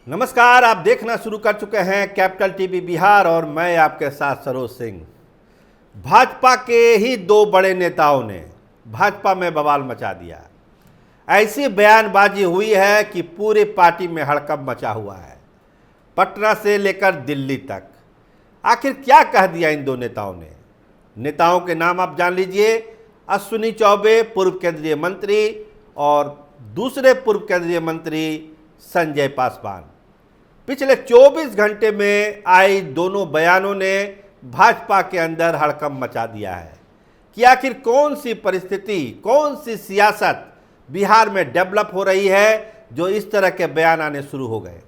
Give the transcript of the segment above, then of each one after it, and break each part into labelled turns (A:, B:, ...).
A: नमस्कार, आप देखना शुरू कर चुके हैं कैपिटल टीवी बिहार और मैं आपके साथ सरोज सिंह। भाजपा के ही दो बड़े नेताओं ने भाजपा में बवाल मचा दिया। ऐसी बयानबाजी हुई है कि पूरी पार्टी में हड़कंप मचा हुआ है, पटना से लेकर दिल्ली तक। आखिर क्या कह दिया इन दो नेताओं ने? नेताओं के नाम आप जान लीजिए। अश्विनी चौबे, पूर्व केंद्रीय मंत्री, और दूसरे पूर्व केंद्रीय मंत्री संजय पासवान। पिछले 24 घंटे में आई दोनों बयानों ने भाजपा के अंदर हड़कंप मचा दिया है कि आखिर कौन सी परिस्थिति, कौन सी सियासत बिहार में डेवलप हो रही है जो इस तरह के बयान आने शुरू हो गए।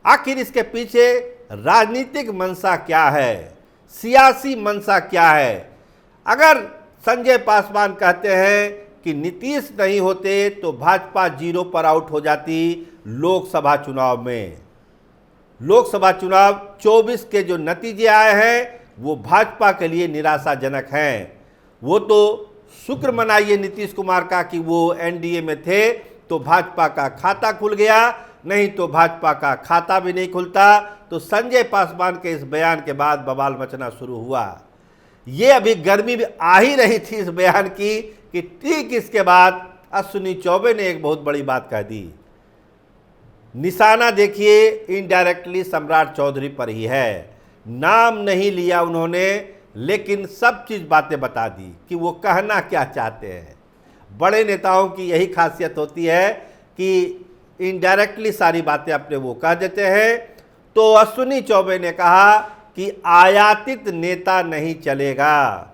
A: आखिर इसके पीछे राजनीतिक मंशा क्या है, सियासी मंशा क्या है? अगर संजय पासवान कहते हैं कि नीतीश नहीं होते तो भाजपा 0 पर आउट हो जाती लोकसभा चुनाव में। लोकसभा चुनाव 24 के जो नतीजे आए हैं वो भाजपा के लिए निराशाजनक हैं। वो तो शुक्र मनाइए नीतीश कुमार का कि वो एनडीए में थे तो भाजपा का खाता खुल गया, नहीं तो भाजपा का खाता भी नहीं खुलता। तो संजय पासवान के इस बयान के बाद बवाल मचना शुरू हुआ। ये अभी गर्मी भी आ ही रही थी इस बयान की कि ठीक इसके बाद अश्विनी चौबे ने एक बहुत बड़ी बात कह दी। निशाना देखिए इनडायरेक्टली सम्राट चौधरी पर ही है। नाम नहीं लिया उन्होंने, लेकिन सब चीज़ बातें बता दी कि वो कहना क्या चाहते हैं। बड़े नेताओं की यही खासियत होती है कि इनडायरेक्टली सारी बातें अपने वो कह देते हैं। तो अश्विनी चौबे ने कहा कि आयातित नेता नहीं चलेगा।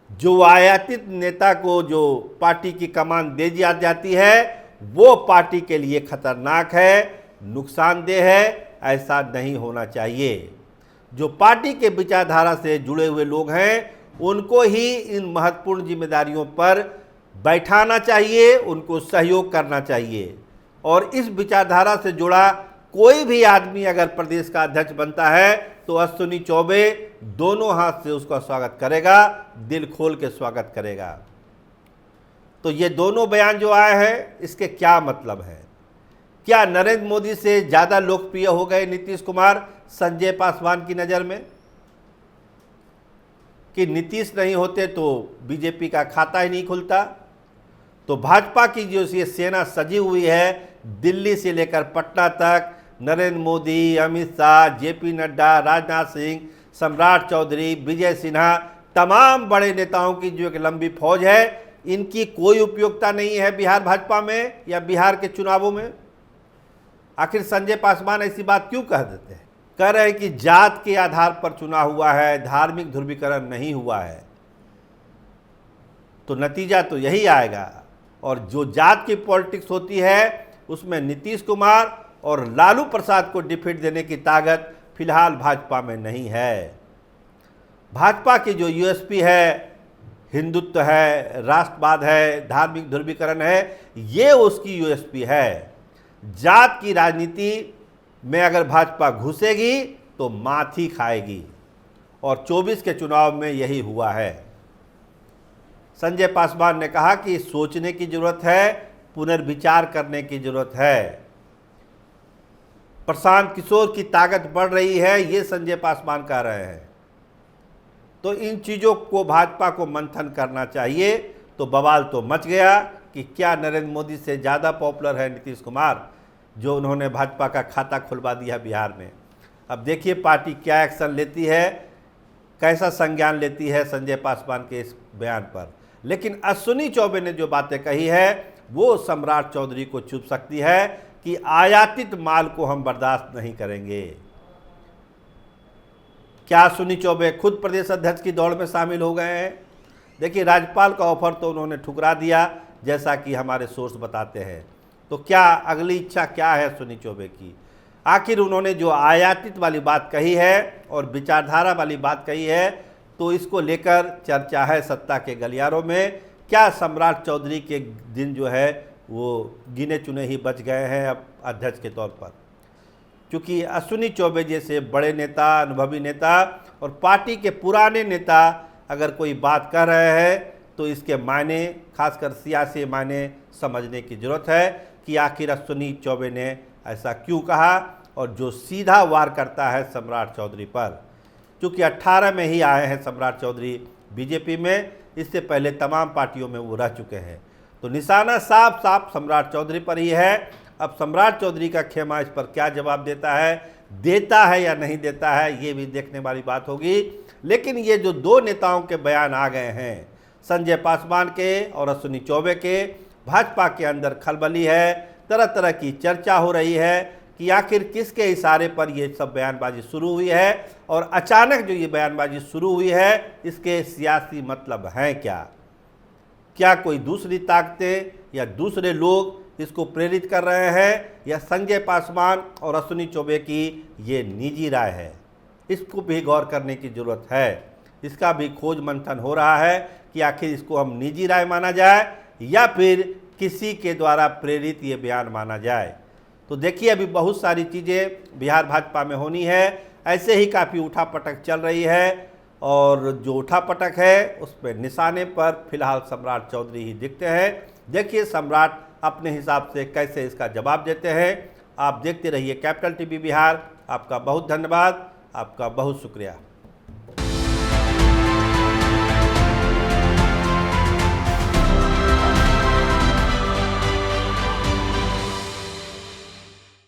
A: जो आयातित नेता को जो पार्टी की कमान दे दी जाती है वो पार्टी के लिए खतरनाक है, नुकसानदेह है, ऐसा नहीं होना चाहिए। जो पार्टी के विचारधारा से जुड़े हुए लोग हैं उनको ही इन महत्वपूर्ण जिम्मेदारियों पर बैठाना चाहिए, उनको सहयोग करना चाहिए। और इस विचारधारा से जुड़ा कोई भी आदमी अगर प्रदेश का अध्यक्ष बनता है तो अश्विनी चौबे दोनों हाथ से उसका स्वागत करेगा, दिल खोल के स्वागत करेगा। तो ये दोनों बयान जो आए हैं इसके क्या मतलब है? क्या नरेंद्र मोदी से ज़्यादा लोकप्रिय हो गए नीतीश कुमार संजय पासवान की नज़र में? कि नीतीश नहीं होते तो बीजेपी का खाता ही नहीं खुलता। तो भाजपा की जो ये सेना सजी हुई है दिल्ली से लेकर पटना तक, नरेंद्र मोदी, अमित शाह, जेपी नड्डा, राजनाथ सिंह, सम्राट चौधरी, विजय सिन्हा, तमाम बड़े नेताओं की जो एक लंबी फौज है, इनकी कोई उपयोगिता नहीं है बिहार भाजपा में या बिहार के चुनावों में। आखिर संजय पासवान ऐसी बात क्यों कह देते हैं? कह रहे हैं कि जात के आधार पर चुनाव हुआ है, धार्मिक ध्रुवीकरण नहीं हुआ है। तो नतीजा तो यही आएगा। और जो जात की पॉलिटिक्स होती है उसमें नीतीश कुमार और लालू प्रसाद को डिफीट देने की ताकत फिलहाल भाजपा में नहीं है। भाजपा की जो यूएसपी है, हिंदुत्व है, राष्ट्रवाद है, धार्मिक ध्रुवीकरण है, ये उसकी यूएसपी है। जात की राजनीति में अगर भाजपा घुसेगी तो माथी खाएगी, और 24 के चुनाव में यही हुआ है। संजय पासवान ने कहा कि सोचने की जरूरत है, पुनर्विचार करने की जरूरत है। प्रशांत किशोर की ताकत बढ़ रही है, ये संजय पासवान कह रहे हैं। तो इन चीज़ों को भाजपा को मंथन करना चाहिए। तो बवाल तो मच गया कि क्या नरेंद्र मोदी से ज़्यादा पॉपुलर है नीतीश कुमार, जो उन्होंने भाजपा का खाता खुलवा दिया बिहार में। अब देखिए पार्टी क्या एक्शन लेती है, कैसा संज्ञान लेती है संजय पासवान के इस बयान पर। लेकिन अश्विनी चौबे ने जो बातें कही है वो सम्राट चौधरी को चुभ सकती है कि आयातित माल को हम बर्दाश्त नहीं करेंगे। क्या अश्विनी चौबे खुद प्रदेश अध्यक्ष की दौड़ में शामिल हो गए हैं? देखिए, राज्यपाल का ऑफर तो उन्होंने ठुकरा दिया, जैसा कि हमारे सोर्स बताते हैं। तो क्या अगली इच्छा क्या है अश्विनी चौबे की? आखिर उन्होंने जो आयातित वाली बात कही है और विचारधारा वाली बात कही है, तो इसको लेकर चर्चा है सत्ता के गलियारों में। क्या सम्राट चौधरी के दिन जो है वो गिने चुने ही बच गए हैं अब अध्यक्ष के तौर पर? क्योंकि अश्विनी चौबे जैसे बड़े नेता, अनुभवी नेता और पार्टी के पुराने नेता अगर कोई बात कह रहे हैं तो इसके मायने, खासकर सियासी मायने समझने की ज़रूरत है। कि आखिर अश्विनी चौबे ने ऐसा क्यों कहा, और जो सीधा वार करता है सम्राट चौधरी पर। क्योंकि 18 में ही आए हैं सम्राट चौधरी बीजेपी में, इससे पहले तमाम पार्टियों में वो रह चुके हैं। तो निशाना साफ साफ सम्राट चौधरी पर ही है। अब सम्राट चौधरी का खेमा इस पर क्या जवाब देता है या नहीं देता है, ये भी देखने वाली बात होगी। लेकिन ये जो दो नेताओं के बयान आ गए हैं, संजय पासवान के और अश्विनी चौबे के, भाजपा के अंदर खलबली है, तरह तरह की चर्चा हो रही है कि आखिर किसके इशारे पर ये सब बयानबाजी शुरू हुई है, और अचानक जो ये बयानबाजी शुरू हुई है इसके सियासी मतलब हैं क्या। क्या कोई दूसरी ताकतें या दूसरे लोग इसको प्रेरित कर रहे हैं, या संजय पासवान और अश्विनी चौबे की ये निजी राय है। इसको भी गौर करने की ज़रूरत है। इसका भी खोज मंथन हो रहा है कि आखिर इसको हम निजी राय माना जाए या फिर किसी के द्वारा प्रेरित ये बयान माना जाए। तो देखिए, अभी बहुत सारी चीज़ें बिहार भाजपा में होनी है। ऐसे ही काफ़ी उठापटक चल रही है, और जो उठापटक है उस पर निशाने पर फिलहाल सम्राट चौधरी ही दिखते हैं। देखिए सम्राट अपने हिसाब से कैसे इसका जवाब देते हैं। आप देखते रहिए कैपिटल टीवी बिहार। आपका बहुत धन्यवाद, आपका बहुत शुक्रिया।